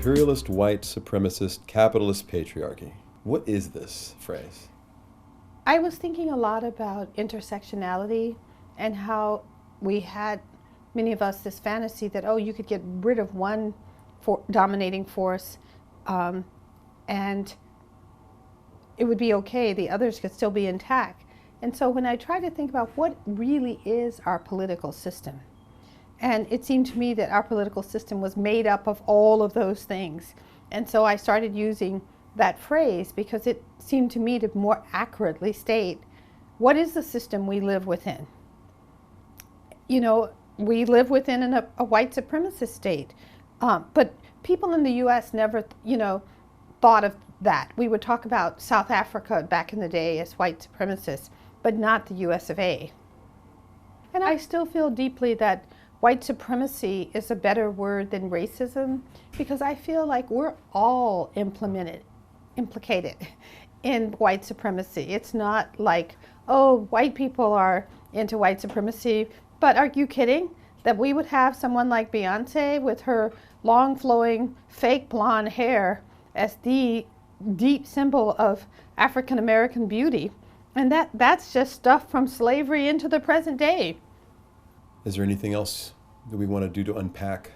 Imperialist, white, supremacist, capitalist patriarchy. What is this phrase? I was thinking a lot about intersectionality and how we had, many of us, this fantasy that, oh, you could get rid of one dominating force and it would be okay, the others could still be intact. And so when I try to think about what really is our political system, and it seemed to me that our political system was made up of all of those things. And so I started using that phrase because it seemed to me to more accurately state what is the system we live within. You know, we live within a white supremacist state, but people in the U.S. never, thought of that. We would talk about South Africa back in the day as white supremacists, but not the U.S. of A. And I still feel deeply that white supremacy is a better word than racism because I feel like we're all implicated in white supremacy. It's not like, oh, white people are into white supremacy, but are you kidding? That we would have someone like Beyonce with her long flowing fake blonde hair as the deep symbol of African American beauty. And that's just stuff from slavery into the present day. Is there anything else that we want to do to unpack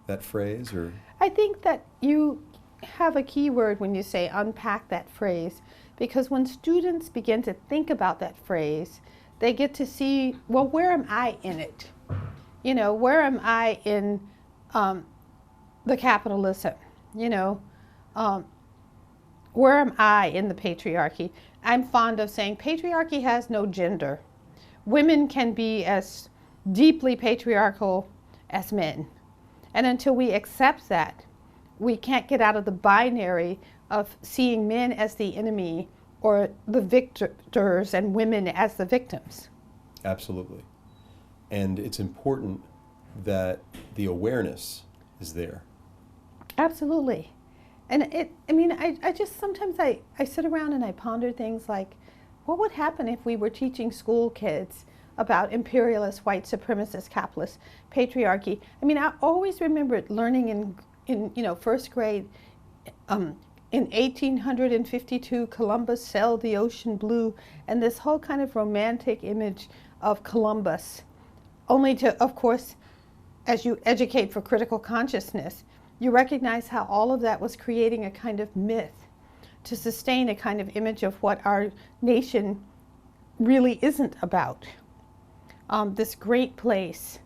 that phrase? Or I think that you have a key word when you say unpack that phrase, because when students begin to think about that phrase, they get to see, well, where am I in it? Where am I in the capitalism? Where am I in the patriarchy? I'm fond of saying patriarchy has no gender. Women can be as deeply patriarchal as men. And until we accept that, we can't get out of the binary of seeing men as the enemy or the victors and women as the victims. Absolutely. And it's important that the awareness is there. Absolutely. And I just sometimes I sit around and I ponder things like, what would happen if we were teaching school kids about imperialist, white supremacist, capitalist patriarchy? I always remember learning in first grade, in 1852, Columbus sailed the ocean blue, and this whole kind of romantic image of Columbus, only to, of course, as you educate for critical consciousness, you recognize how all of that was creating a kind of myth to sustain a kind of image of what our nation really isn't about. This great place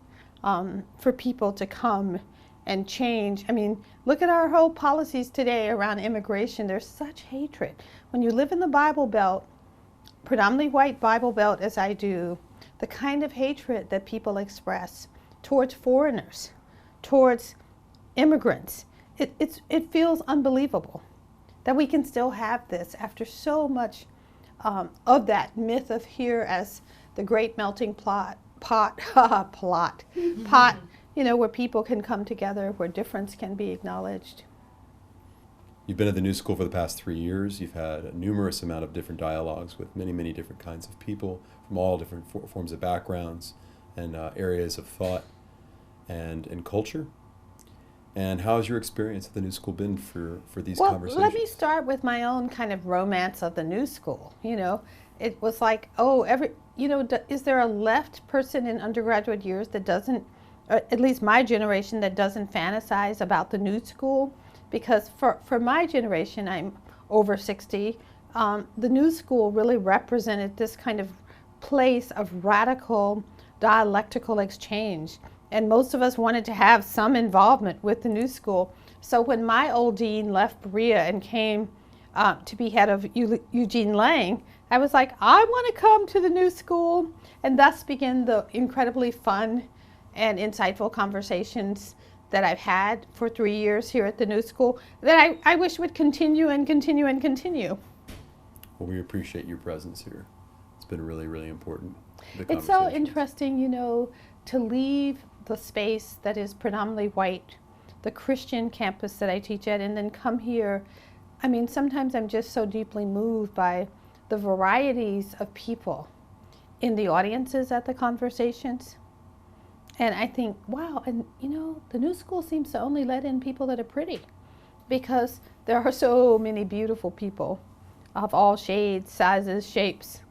for people to come and change. Look at our whole policies today around immigration. There's such hatred. When you live in the Bible Belt, predominantly white Bible Belt as I do, the kind of hatred that people express towards foreigners, towards immigrants, it feels unbelievable that we can still have this after so much of that myth of here as the great melting pot, where people can come together, where difference can be acknowledged. You've been at the New School for the past 3 years. You've had a numerous amount of different dialogues with many, many different kinds of people from all different forms of backgrounds and areas of thought and culture. And how has your experience at the New School been for these conversations? Well, let me start with my own kind of romance of the New School. It was like, is there a left person in undergraduate years that doesn't, or at least my generation, that doesn't fantasize about the New School? Because for my generation, I'm over 60, the New School really represented this kind of place of radical dialectical exchange. And most of us wanted to have some involvement with the New School. So when my old dean left Berea and came to be head of Eugene Lang, I was like, I want to come to the New School. And thus began the incredibly fun and insightful conversations that I've had for 3 years here at the New School that I wish would continue and continue and continue. Well, we appreciate your presence here. It's been really, really important. It's so interesting, to leave the space that is predominantly white, the Christian campus that I teach at, and then come here. Sometimes I'm just so deeply moved by the varieties of people in the audiences at the conversations. And I think, wow, and the New School seems to only let in people that are pretty. because there are so many beautiful people of all shades, sizes, shapes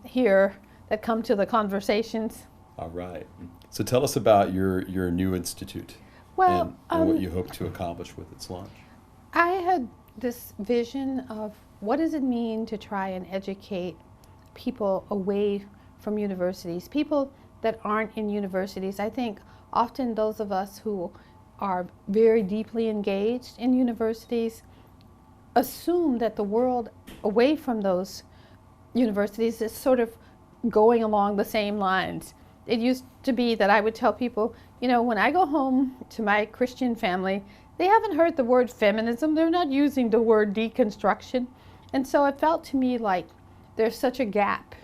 here that come to the conversations. All right. So tell us about your new institute Well, and what you hope to accomplish with its launch. I had this vision of what does it mean to try and educate people away from universities, people that aren't in universities. I think often those of us who are very deeply engaged in universities assume that the world away from those universities is sort of going along the same lines. It used to be that I would tell people, you know, when I go home to my Christian family, they haven't heard the word feminism. They're not using the word deconstruction. And so it felt to me like there's such a gap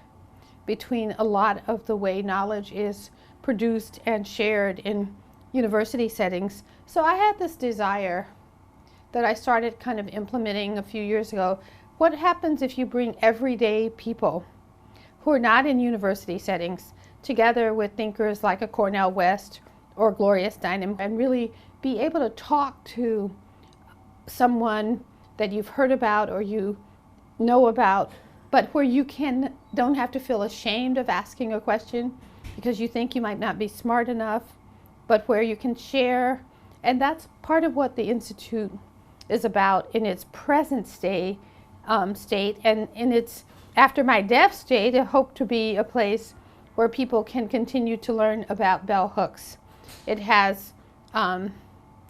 between a lot of the way knowledge is produced and shared in university settings. So I had this desire that I started kind of implementing a few years ago. What happens if you bring everyday people who are not in university settings together with thinkers like a Cornel West or Gloria Steinem and really be able to talk to someone that you've heard about or you know about, but where you don't have to feel ashamed of asking a question because you think you might not be smart enough, but where you can share. And that's part of what the Institute is about in its present state, and in its after my death state. I hope to be a place where people can continue to learn about bell hooks. It has an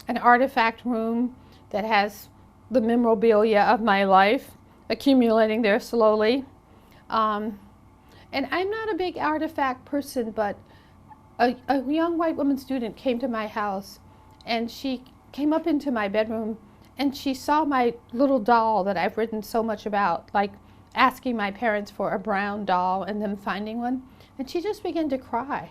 artifact room that has the memorabilia of my life accumulating there slowly. And I'm not a big artifact person, but a young white woman student came to my house and she came up into my bedroom and she saw my little doll that I've written so much about, like asking my parents for a brown doll and them finding one. And she just began to cry.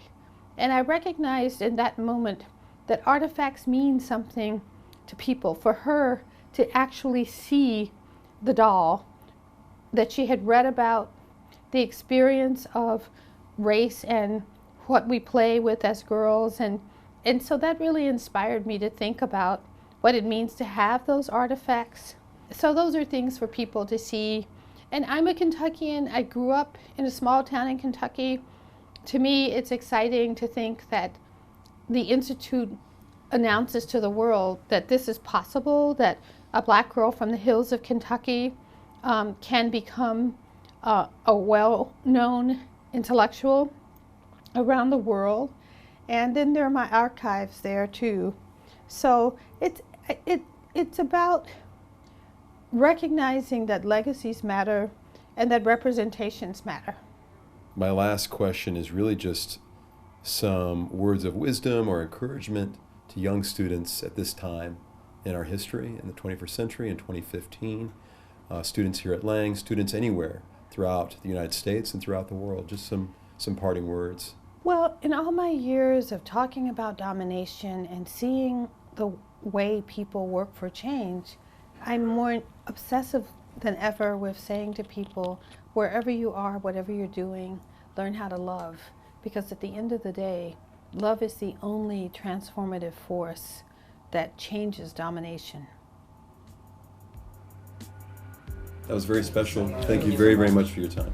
And I recognized in that moment that artifacts mean something to people. For her to actually see the doll that she had read about, the experience of race and what we play with as girls. And so that really inspired me to think about what it means to have those artifacts. So those are things for people to see. And I'm a Kentuckian. I grew up in a small town in Kentucky. To me, it's exciting to think that the Institute announces to the world that this is possible, that a black girl from the hills of Kentucky can become a well-known intellectual around the world. And then there are my archives there too. So it's about recognizing that legacies matter and that representations matter. My last question is really just some words of wisdom or encouragement to young students at this time in our history in the 21st century in 2015, students here at Lang, students anywhere throughout the United States and throughout the world. Just some parting words. Well, in all my years of talking about domination and seeing the way people work for change, I'm more obsessive than ever with saying to people, wherever you are, whatever you're doing, learn how to love. Because at the end of the day, love is the only transformative force that changes domination. That was very special. Thank you very, very much for your time.